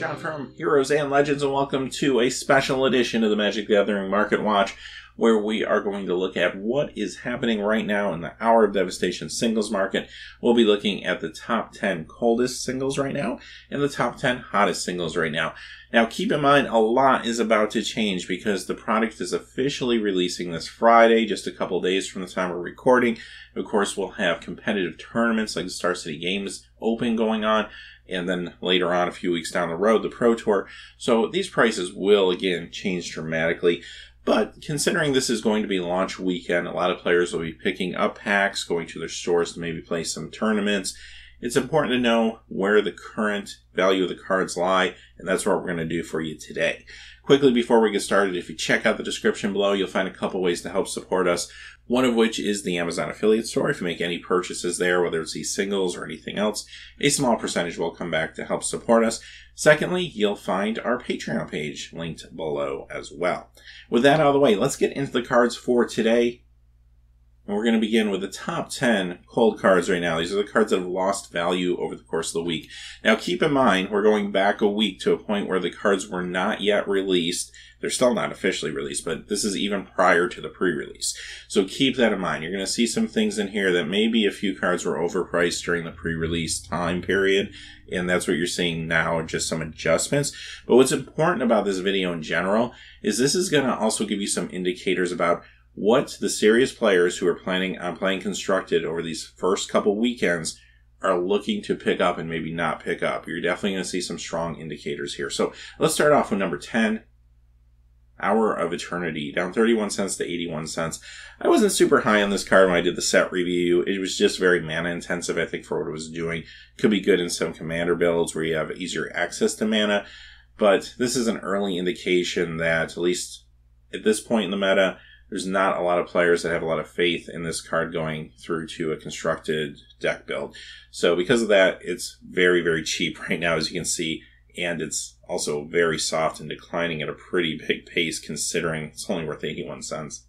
John from Heroes and Legends, and welcome to a special edition of the Magic the Gathering Market Watch, where we are going to look at what is happening right now in the Hour of Devastation Singles market. We'll be looking at the top 10 coldest singles right now, and the top 10 hottest singles right now. Now, keep in mind, a lot is about to change because the product is officially releasing this Friday, just a couple days from the time we're recording. Of course, we'll have competitive tournaments like the Star City Games Open going on, and then later on, a few weeks down the road, the Pro Tour. So these prices will, again, change dramatically. But considering this is going to be launch weekend, a lot of players will be picking up packs, going to their stores to maybe play some tournaments. It's important to know where the current value of the cards lie, and that's what we're going to do for you today. Quickly, before we get started, if you check out the description below, you'll find a couple ways to help support us. One of which is the Amazon affiliate store. If you make any purchases there, whether it's these singles or anything else, a small percentage will come back to help support us. Secondly, you'll find our Patreon page linked below as well. With that out of the way, let's get into the cards for today. And we're going to begin with the top 10 cold cards right now. These are the cards that have lost value over the course of the week. Now, keep in mind, we're going back a week to a point where the cards were not yet released. They're still not officially released, but this is even prior to the pre-release. So keep that in mind. You're going to see some things in here that maybe a few cards were overpriced during the pre-release time period, and that's what you're seeing now, just some adjustments. But what's important about this video in general is this is going to also give you some indicators about what the serious players who are planning on playing Constructed over these first couple weekends are looking to pick up and maybe not pick up. You're definitely going to see some strong indicators here. So let's start off with number 10, Hour of Eternity, down 31 cents to 81 cents. I wasn't super high on this card when I did the set review. It was just very mana intensive, I think, for what it was doing. Could be good in some commander builds where you have easier access to mana, but this is an early indication that, at least at this point in the meta, there's not a lot of players that have a lot of faith in this card going through to a constructed deck build. So because of that, it's very, very cheap right now, as you can see, and it's also very soft and declining at a pretty big pace considering it's only worth 81 cents.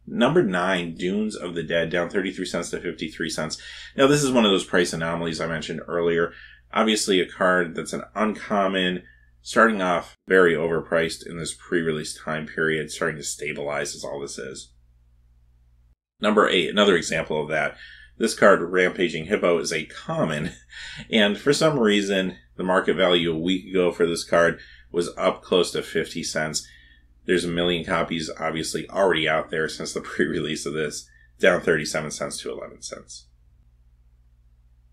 Number 9, Dunes of the Dead, down 33 cents to 53 cents. Now, this is one of those price anomalies I mentioned earlier. Obviously, a card that's an uncommon, starting off very overpriced in this pre-release time period, starting to stabilize is all this is. Number 8, another example of that. This card, Rampaging Hippo, is a common, and for some reason, the market value a week ago for this card was up close to 50 cents. There's a million copies obviously already out there since the pre-release of this, down 37 cents to 11 cents.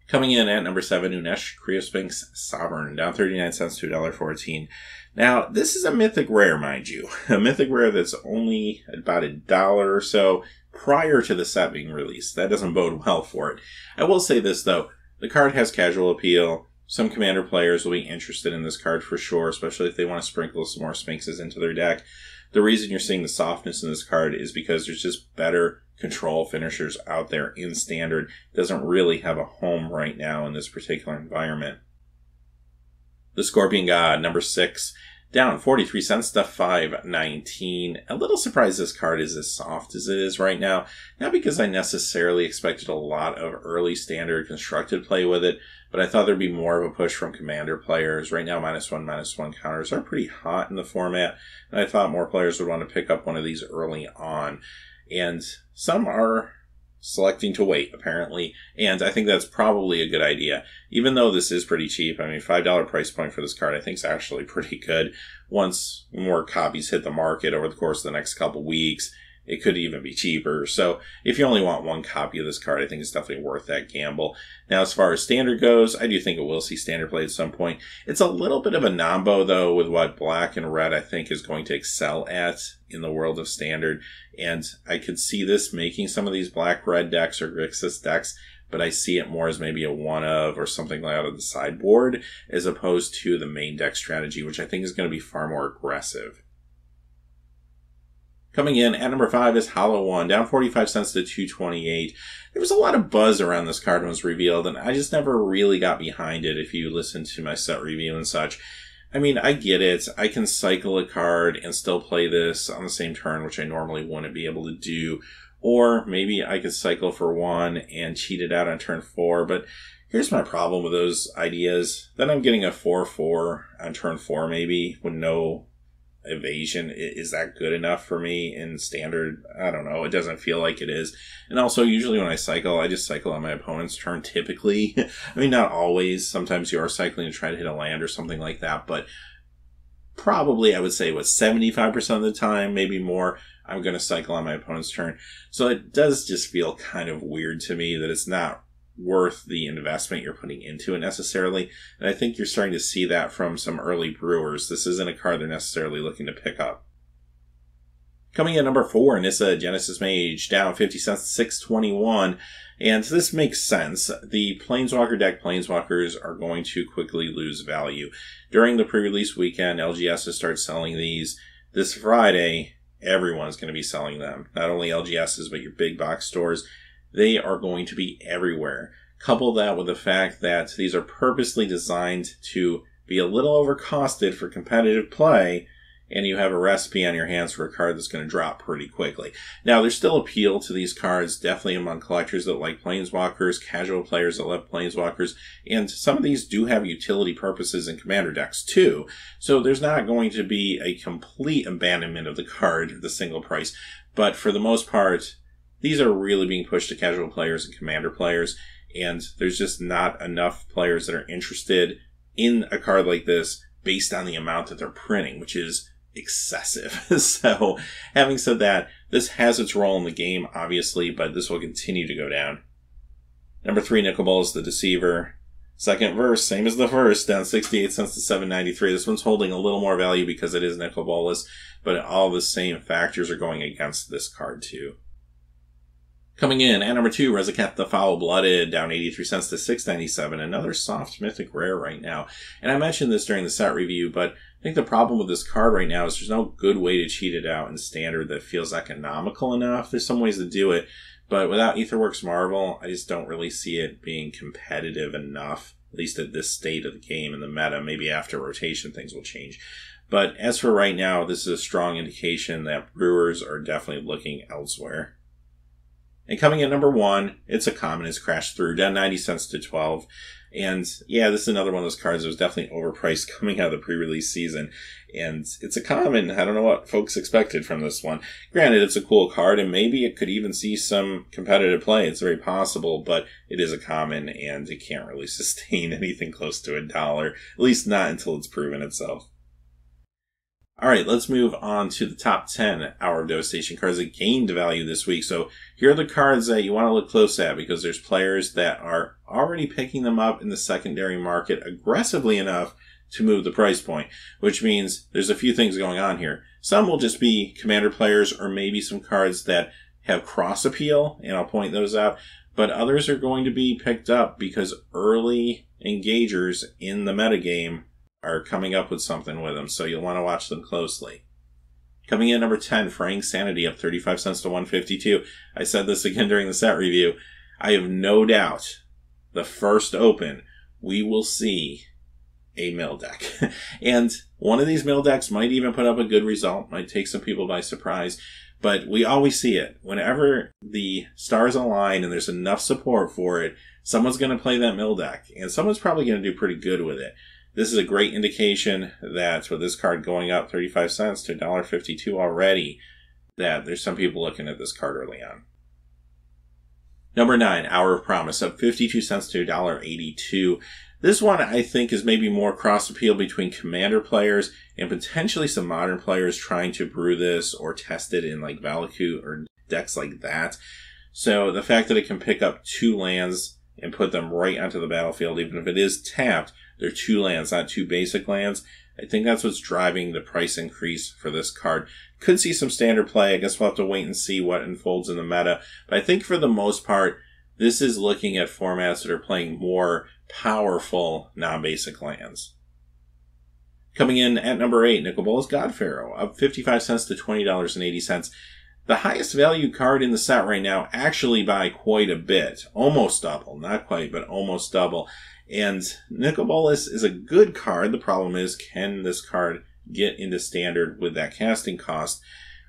Coming in at number 7, Unesh Cryosphinx Sovereign, down 39 cents to $1.14. Now, this is a mythic rare, mind you. A mythic rare that's only about $1 or so prior to the set being released. That doesn't bode well for it. I will say this, though. The card has casual appeal. Some commander players will be interested in this card for sure, especially if they want to sprinkle some more Sphinxes into their deck. The reason you're seeing the softness in this card is because there's just better control finishers out there in Standard. It doesn't really have a home right now in this particular environment. The Scorpion God, number 6, down 43 cents to $5.19. A little surprised this card is as soft as it is right now. Not because I necessarily expected a lot of early Standard constructed play with it, but I thought there'd be more of a push from commander players. Right now, -1/-1 counters are pretty hot in the format, and I thought more players would want to pick up one of these early on. And some are selecting to wait, apparently, and I think that's probably a good idea. Even though this is pretty cheap, I mean, $5 price point for this card I think is actually pretty good. Once more copies hit the market over the course of the next couple weeks, it could even be cheaper. So if you only want one copy of this card, I think it's definitely worth that gamble. Now, as far as Standard goes, I do think it will see Standard play at some point. It's a little bit of a nombo, though, with what Black and Red, I think, is going to excel at in the world of Standard. And I could see this making some of these Black-Red decks or Grixis decks, but I see it more as maybe a one-of or something like out of the sideboard, as opposed to the main deck strategy, which I think is going to be far more aggressive. Coming in at number 5 is Hollow One, down 45 cents to $2.28. There was a lot of buzz around this card when it was revealed, and I just never really got behind it if you listen to my set review and such. I mean, I get it. I can cycle a card and still play this on the same turn, which I normally wouldn't be able to do. Or maybe I could cycle for 1 and cheat it out on turn 4, but Here's my problem with those ideas. Then I'm getting a 4-4 on turn 4 maybe with no evasion. Is that good enough for me in standard? I don't know. It doesn't feel like it is. And also, usually when I cycle, I just cycle on my opponent's turn typically. I mean, not always. Sometimes you are cycling to try to hit a land or something like that. But probably, I would say, 75% of the time, maybe more, I'm going to cycle on my opponent's turn. So it does just feel kind of weird to me that it's not worth the investment you're putting into it necessarily. And I think you're starting to see that from some early brewers. This isn't a card they're necessarily looking to pick up. Coming in number 4, Nissa Genesis Mage, down 50 cents to 621. And this makes sense. The Planeswalker deck Planeswalkers are going to quickly lose value. During the pre-release weekend, LGS has started selling these. This Friday, everyone's going to be selling them. Not only LGSs, but your big box stores. They are going to be everywhere. Couple that with the fact that these are purposely designed to be a little overcosted for competitive play, and you have a recipe on your hands for a card that's going to drop pretty quickly. Now, there's still appeal to these cards, definitely among collectors that like Planeswalkers, casual players that love Planeswalkers, and some of these do have utility purposes in Commander decks too. So there's not going to be a complete abandonment of the card, the single price, but for the most part, these are really being pushed to casual players and Commander players, and there's just not enough players that are interested in a card like this based on the amount that they're printing, which is excessive. So, having said that, this has its role in the game, obviously, but this will continue to go down. Number 3, Nicol Bolas, the Deceiver. Second verse, same as the first, down 68 cents to 793. This one's holding a little more value because it is Nicol Bolas, but all the same factors are going against this card too. Coming in at number 2, Reziketh the Foul-Blooded, down 83 cents to 697. Another soft mythic rare right now. And I mentioned this during the set review, but I think the problem with this card right now is there's no good way to cheat it out in standard that feels economical enough. There's some ways to do it, but without Aetherworks Marvel, I just don't really see it being competitive enough, at least at this state of the game in the meta. Maybe after rotation things will change. But as for right now, this is a strong indication that brewers are definitely looking elsewhere. And coming in number 1, it's a common. It's crashed through, down 90 cents to 12. And yeah, this is another one of those cards that was definitely overpriced coming out of the pre-release season. And it's a common. I don't know what folks expected from this one. Granted, it's a cool card, and maybe it could even see some competitive play. It's very possible, but it is a common, and it can't really sustain anything close to $1, at least not until it's proven itself. Alright, let's move on to the top 10 Hour of Devastation cards that gained value this week. So here are the cards that you want to look close at, because there's players that are already picking them up in the secondary market aggressively enough to move the price point, which means there's a few things going on here. Some will just be Commander players, or maybe some cards that have cross appeal, and I'll point those out, but others are going to be picked up because early engagers in the metagame are coming up with something with them, so you'll want to watch them closely. Coming in number 10, Fraying Sanity, up 35 cents to 152. I said this again during the set review. I have no doubt the first open we will see a mill deck. And one of these mill decks might even put up a good result, might take some people by surprise, but we always see it. Whenever the stars align and there's enough support for it, someone's going to play that mill deck, and someone's probably going to do pretty good with it. This is a great indication that with this card going up 35 cents to $1.52 already, that there's some people looking at this card early on. Number 9, Hour of Promise, up 52 cents to $1.82. This one, I think, is maybe more cross-appeal between Commander players and potentially some Modern players trying to brew this or test it in like Valakut or decks like that. So the fact that it can pick up 2 lands and put them right onto the battlefield, even if it is tapped, they're 2 lands, not 2 basic lands. I think that's what's driving the price increase for this card. Could see some standard play. I guess we'll have to wait and see what unfolds in the meta. But I think for the most part, this is looking at formats that are playing more powerful non-basic lands. Coming in at number 8, Nicol Bolas Godpharaoh, up 55 cents to $20.80. The highest value card in the set right now, actually by quite a bit. Almost double. Not quite, but almost double. And Nicol Bolas is a good card. The problem is, can this card get into standard with that casting cost?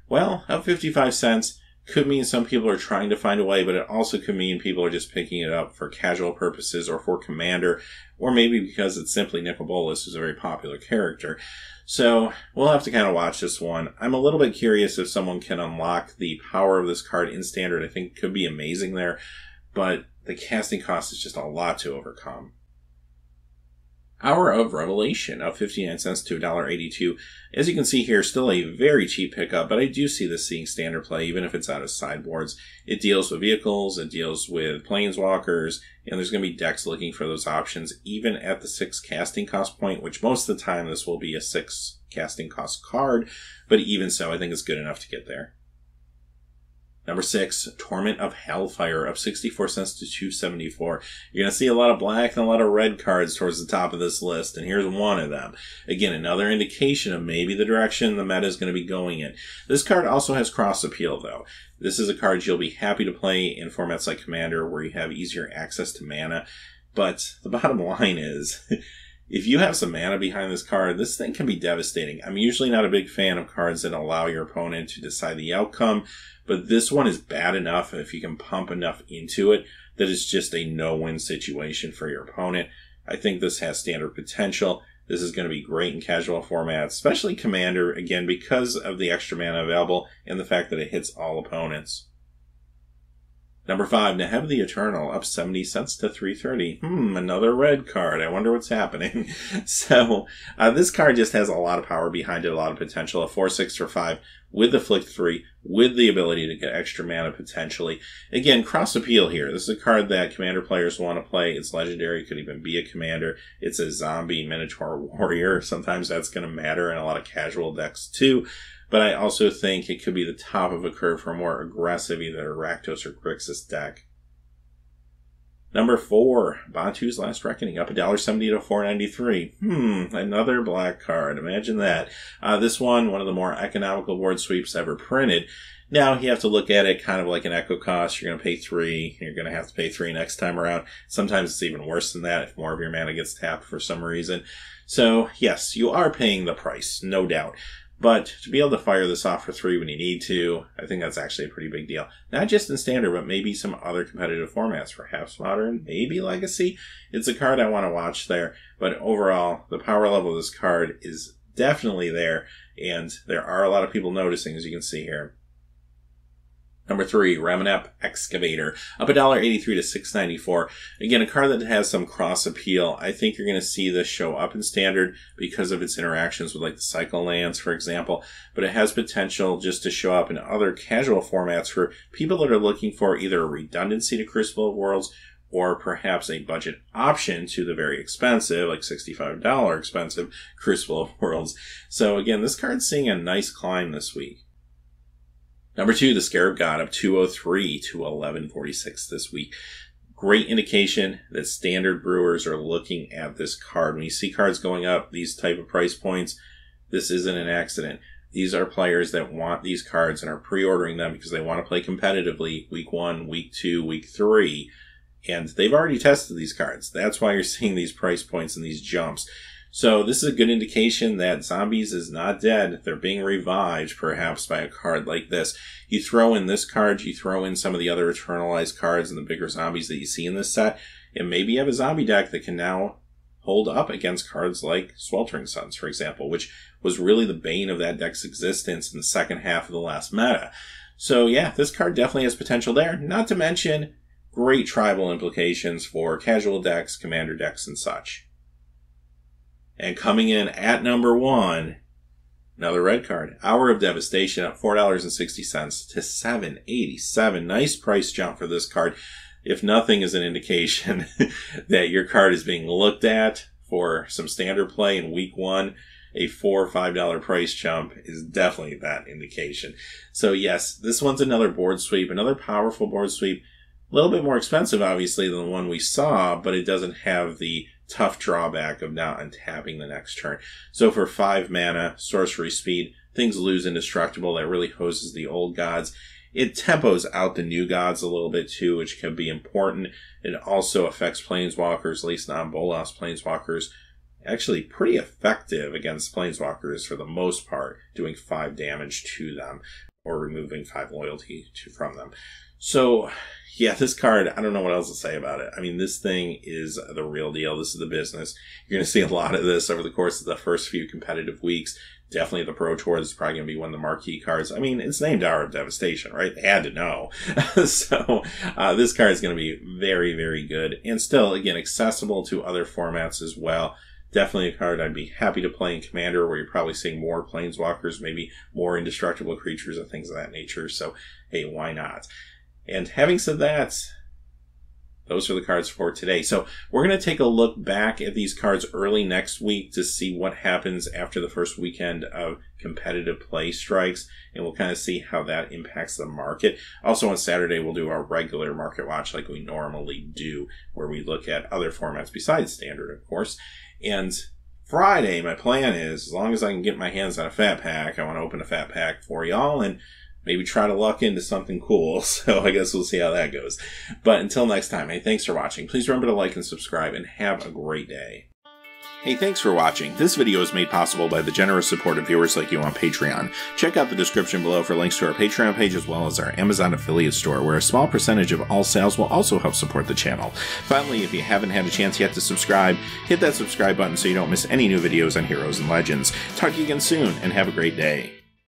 Well, up 55 cents, could mean some people are trying to find a way, but it also could mean people are just picking it up for casual purposes or for Commander, or maybe because it's simply Nicol Bolas, who's a very popular character. So we'll have to kind of watch this one. I'm a little bit curious if someone can unlock the power of this card in Standard. I think it could be amazing there, but the casting cost is just a lot to overcome. Hour of Revelation, up 59 cents to $1.82. As you can see here, still a very cheap pickup, but I do see this seeing standard play, even if it's out of sideboards. It deals with vehicles, it deals with planeswalkers, and there's going to be decks looking for those options, even at the 6 casting cost point, which most of the time this will be a 6 casting cost card, but even so, I think it's good enough to get there. Number 6, Torment of Hellfire, up 64 cents to $2.74. You're going to see a lot of black and a lot of red cards towards the top of this list, and here's one of them. Again, another indication of maybe the direction the meta is going to be going in. This card also has cross appeal, though. This is a card you'll be happy to play in formats like Commander, where you have easier access to mana. But the bottom line is, if you have some mana behind this card, this thing can be devastating. I'm usually not a big fan of cards that allow your opponent to decide the outcome, but this one is bad enough, if you can pump enough into it, that it's just a no-win situation for your opponent. I think this has standard potential. This is going to be great in casual formats, especially Commander, again, because of the extra mana available and the fact that it hits all opponents. Number 5, Neheb the Eternal, up 70 cents to $3.30. Another red card. I wonder what's happening. So, this card just has a lot of power behind it, a lot of potential. A 4/6 for 5 with the Flick 3, with the ability to get extra mana potentially. Again, cross appeal here. This is a card that Commander players want to play. It's legendary. It could even be a Commander. It's a zombie Minotaur Warrior. Sometimes that's going to matter in a lot of casual decks too. But I also think it could be the top of a curve for a more aggressive, either Rakdos or Grixis deck. Number 4, Bantu's Last Reckoning, up $1.70 to $4.93. Another black card. Imagine that. This one of the more economical board sweeps ever printed. Now, you have to look at it kind of like an echo cost. You're going to pay 3. You're going to have to pay 3 next time around. Sometimes it's even worse than that if more of your mana gets tapped for some reason. So, yes, you are paying the price, no doubt. But to be able to fire this off for 3 when you need to, I think that's actually a pretty big deal. Not just in Standard, but maybe some other competitive formats, perhaps Modern, maybe Legacy. It's a card I want to watch there. But overall, the power level of this card is definitely there, and there are a lot of people noticing, as you can see here. Number 3, Ramanep Excavator, up $1.83 to $6.94. Again, a card that has some cross appeal. I think you're going to see this show up in Standard because of its interactions with like the Cycle lands, for example. But it has potential just to show up in other casual formats for people that are looking for either a redundancy to Crucible of Worlds or perhaps a budget option to the very expensive, like $65 expensive Crucible of Worlds. So again, this card's seeing a nice climb this week. Number 2, the Scarab God, up $2.03 to $11.46 this week. Great indication that Standard brewers are looking at this card. When you see cards going up these type of price points, this isn't an accident. These are players that want these cards and are pre-ordering them because they want to play competitively week 1, week 2, week 3. And they've already tested these cards. That's why you're seeing these price points and these jumps. So this is a good indication that Zombies is not dead. They're being revived, perhaps, by a card like this. You throw in this card, you throw in some of the other Eternalized cards and the bigger zombies that you see in this set, and maybe you have a zombie deck that can now hold up against cards like Sweltering Suns, for example, which was really the bane of that deck's existence in the second half of the last meta. So yeah, this card definitely has potential there, not to mention great tribal implications for casual decks, Commander decks, and such. And coming in at number 1, another red card. Hour of Devastation, up $4.60 to $7.87. Nice price jump for this card. If nothing is an indication that your card is being looked at for some Standard play in week 1, a $4 or $5 price jump is definitely that indication. So yes, this one's another board sweep, another powerful board sweep. A little bit more expensive, obviously, than the one we saw, but it doesn't have the tough drawback of not untapping the next turn. So for 5 mana, sorcery speed, things lose indestructible. That really hoses the old gods. It tempos out the new gods a little bit too, which can be important. It also affects planeswalkers, at least non-Bolas planeswalkers. Actually pretty effective against planeswalkers for the most part, doing 5 damage to them. or removing 5 loyalty from them. So, yeah, this card, I don't know what else to say about it. I mean, this thing is the real deal. This is the business. You're going to see a lot of this over the course of the first few competitive weeks. Definitely the Pro Tour is probably going to be one of the marquee cards. I mean, it's named Hour of Devastation, right? They had to know. So, this card is going to be very, very good. And still, again, accessible to other formats as well. Definitely a card I'd be happy to play in Commander, where you're probably seeing more Planeswalkers, maybe more indestructible creatures and things of that nature. So, hey, why not? And having said that, those are the cards for today. So we're going to take a look back at these cards early next week to see what happens after the first weekend of competitive play strikes, and we'll kind of see how that impacts the market. Also on Saturday, we'll do our regular market watch like we normally do, where we look at other formats besides Standard, of course. And Friday, my plan is, as long as I can get my hands on a fat pack, I want to open a fat pack for y'all and maybe try to luck into something cool. So I guess we'll see how that goes. But until next time, hey, thanks for watching. Please remember to like and subscribe, and have a great day. Hey, thanks for watching. This video is made possible by the generous support of viewers like you on Patreon. Check out the description below for links to our Patreon page as well as our Amazon affiliate store, where a small percentage of all sales will also help support the channel. Finally, if you haven't had a chance yet to subscribe, hit that subscribe button so you don't miss any new videos on Heroes and Legends. Talk to you again soon, and have a great day.